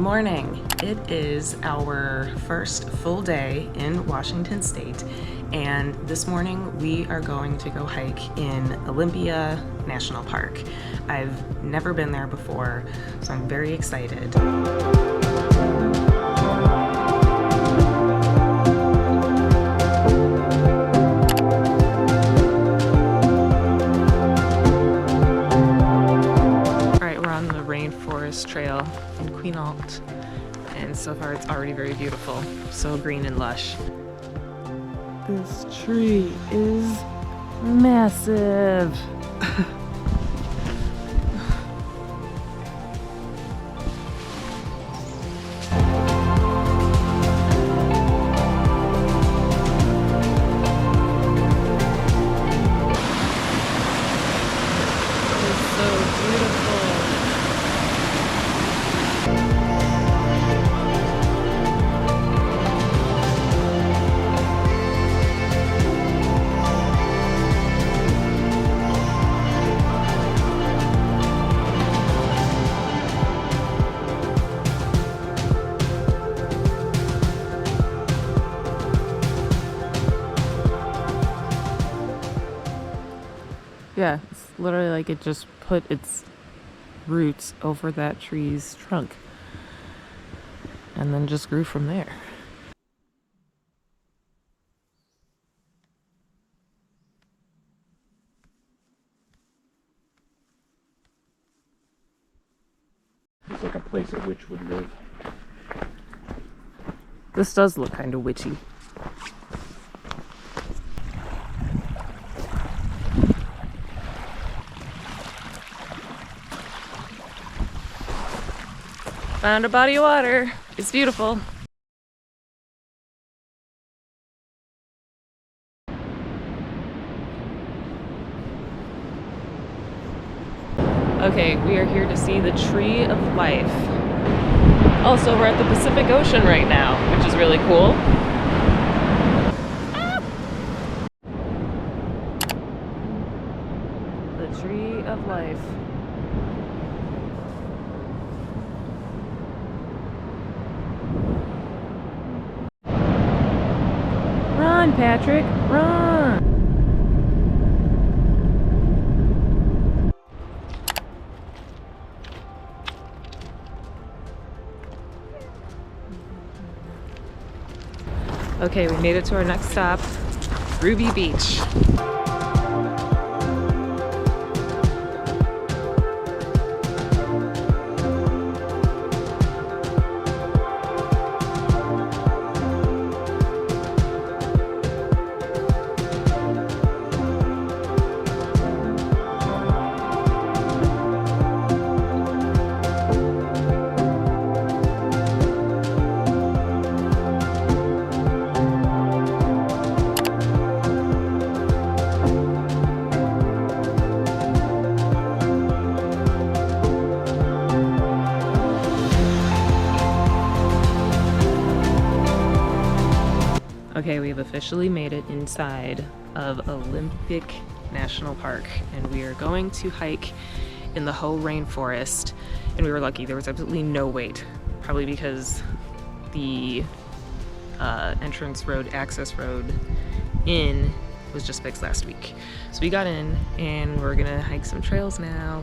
morning. It is our first full day in Washington State, and this morning we are going to go hike in Olympia National Park. I've never been there before, so I'm very excited. Forest trail in Quinalt, and so far it's already very beautiful, so green and lush. This tree is massive. It's so beautiful. Yeah, it's literally like it just put its roots over that tree's trunk and then just grew from there. It's like a place a witch would live. This does look kind of witchy. Found a body of water. It's beautiful. Okay, we are here to see the Tree of Life. Also, we're at the Pacific Ocean right now, which is really cool. The Tree of Life. Run, Patrick, run! Okay, we made it to our next stop, Ruby Beach. Okay, we have officially made it inside of Overlook National Park, and we are going to hike in the Hoh Rain Forest, and we were lucky. There was absolutely no wait, probably because the entrance road, access road in was just fixed last week. So we got in, and we're gonna hike some trails now.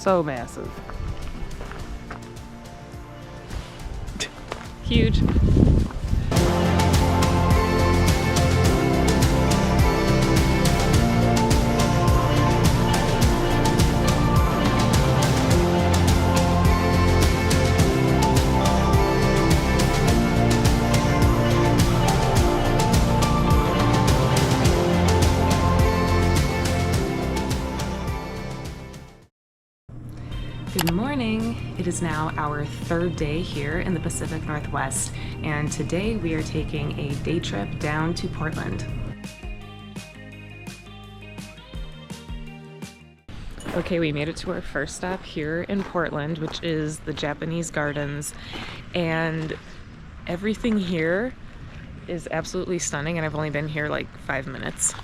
so massive. Huge. Good morning. It is now our third day here in the Pacific Northwest, and today we are taking a day trip down to Portland. Okay, we made it to our first stop here in Portland, which is the Japanese Gardens, and everything here is absolutely stunning, and I've only been here like 5 minutes.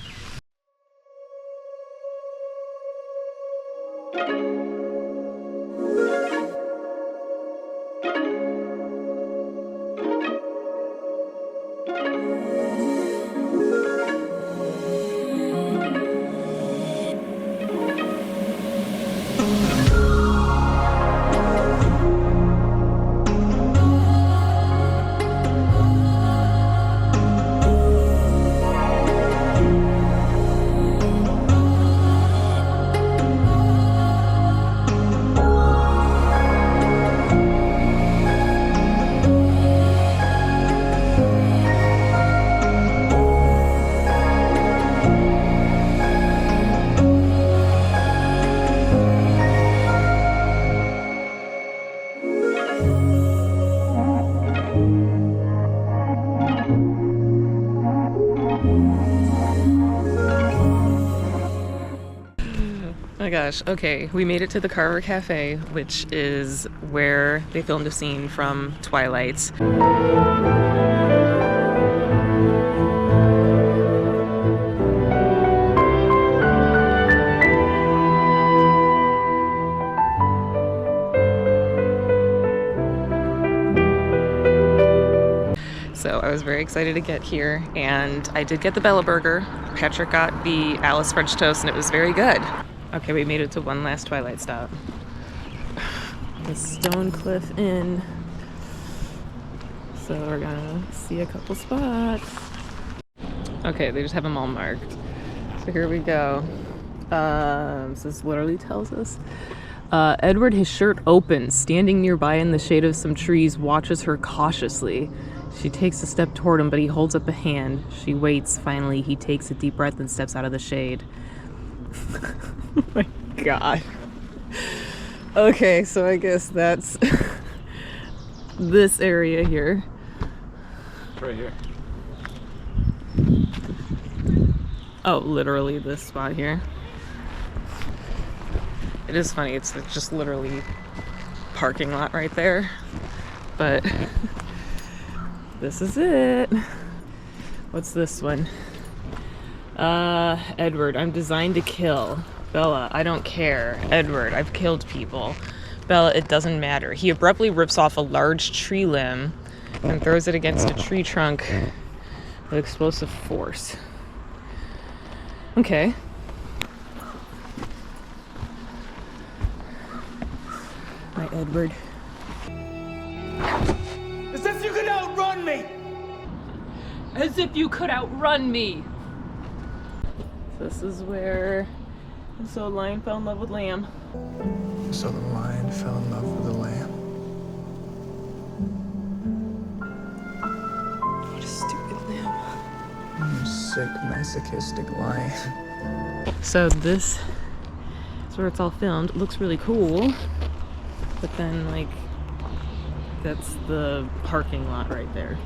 Oh my gosh, okay, we made it to the Carver Cafe, which is where they filmed a scene from Twilight. So I was very excited to get here, and I did get the Bella Burger. Patrick got the Alice French Toast, and it was very good. Okay, we made it to one last Twilight stop. The Stone Cliff Inn. So we're gonna see a couple spots. Okay, they just have them all marked. So here we go. This literally tells us. Edward, his shirt open, standing nearby in the shade of some trees, watches her cautiously. She takes a step toward him, but he holds up a hand. She waits. Finally, he takes a deep breath and steps out of the shade. Oh my god. Okay, so I guess that's this area here. It's right here. Oh, literally this spot here. It is funny, it's just literally parking lot right there. But this is it. What's this one? Edward, I'm designed to kill. Bella, I don't care. Edward, I've killed people. Bella, it doesn't matter. He abruptly rips off a large tree limb and throws it against a tree trunk with explosive force. Okay. My Edward. As if you could outrun me! As if you could outrun me! This is where the lion fell in love with Lamb. So the lion fell in love with the lamb. What a stupid lamb. You sick, masochistic lion. So this is where it's all filmed. It looks really cool. But then, like, that's the parking lot right there.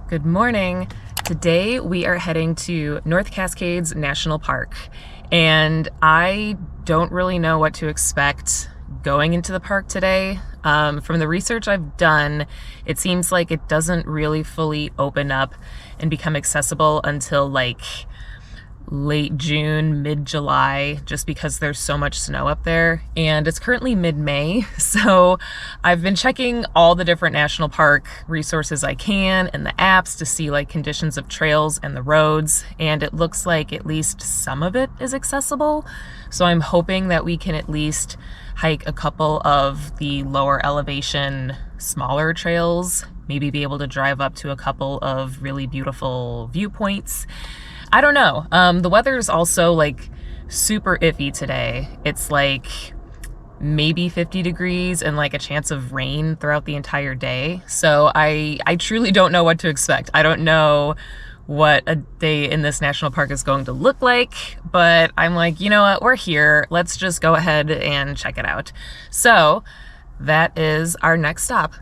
Good morning. Today we are heading to North Cascades National Park, and I don't really know what to expect going into the park today. From the research I've done, it seems like it doesn't really fully open up and become accessible until like late June, mid-July, just because there's so much snow up there. And it's currently mid-May, so I've been checking all the different national park resources I can and the apps to see like conditions of trails and the roads, and it looks like at least some of it is accessible. So I'm hoping that we can at least hike a couple of the lower elevation, smaller trails, maybe be able to drive up to a couple of really beautiful viewpoints. I don't know. The weather is also like super iffy today. It's like maybe 50 degrees and like a chance of rain throughout the entire day. So I truly don't know what to expect. I don't know what a day in this national park is going to look like, but I'm like, you know what, we're here. Let's just go ahead and check it out. So that is our next stop.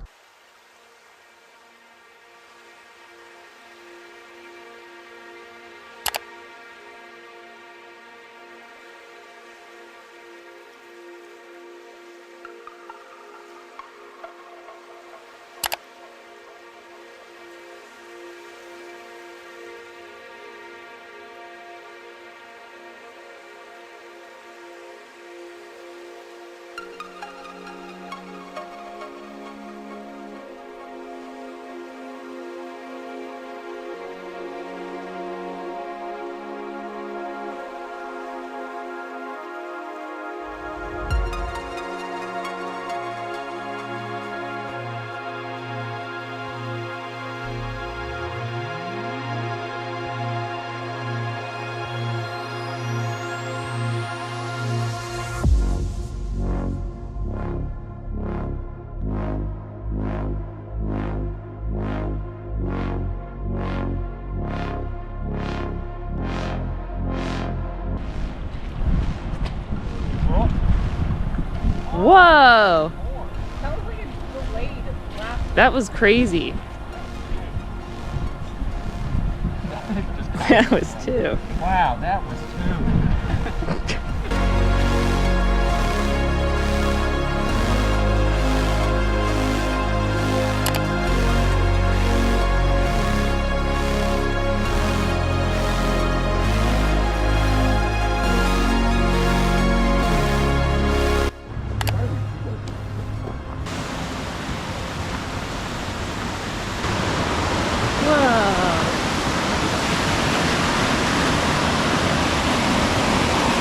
Whoa! That was like a delayed lap. That was crazy. That was two. Wow, that was two.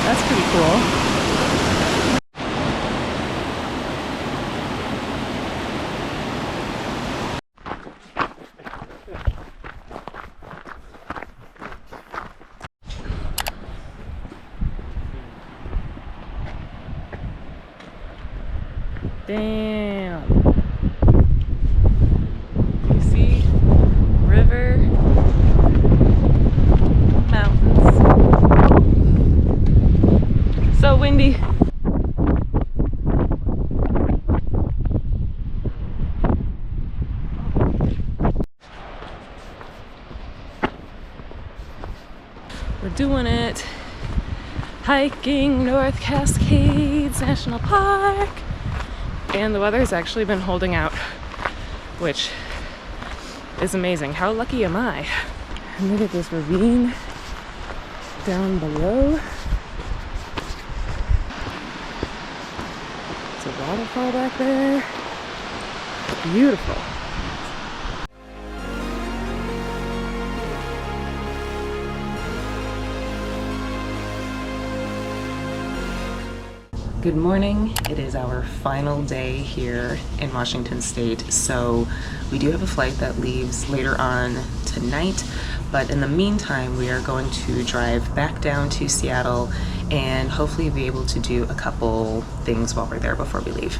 That's pretty cool. Damn. You see? River, mountains. So windy. We're doing it. Hiking North Cascades National Park. And the weather's actually been holding out, which is amazing. How lucky am I? And look at this ravine down below. It's a waterfall back there. Beautiful. Good morning. It is our final day here in Washington State, so we do have a flight that leaves later on tonight, but in the meantime we are going to drive back down to Seattle and hopefully be able to do a couple things while we're there before we leave.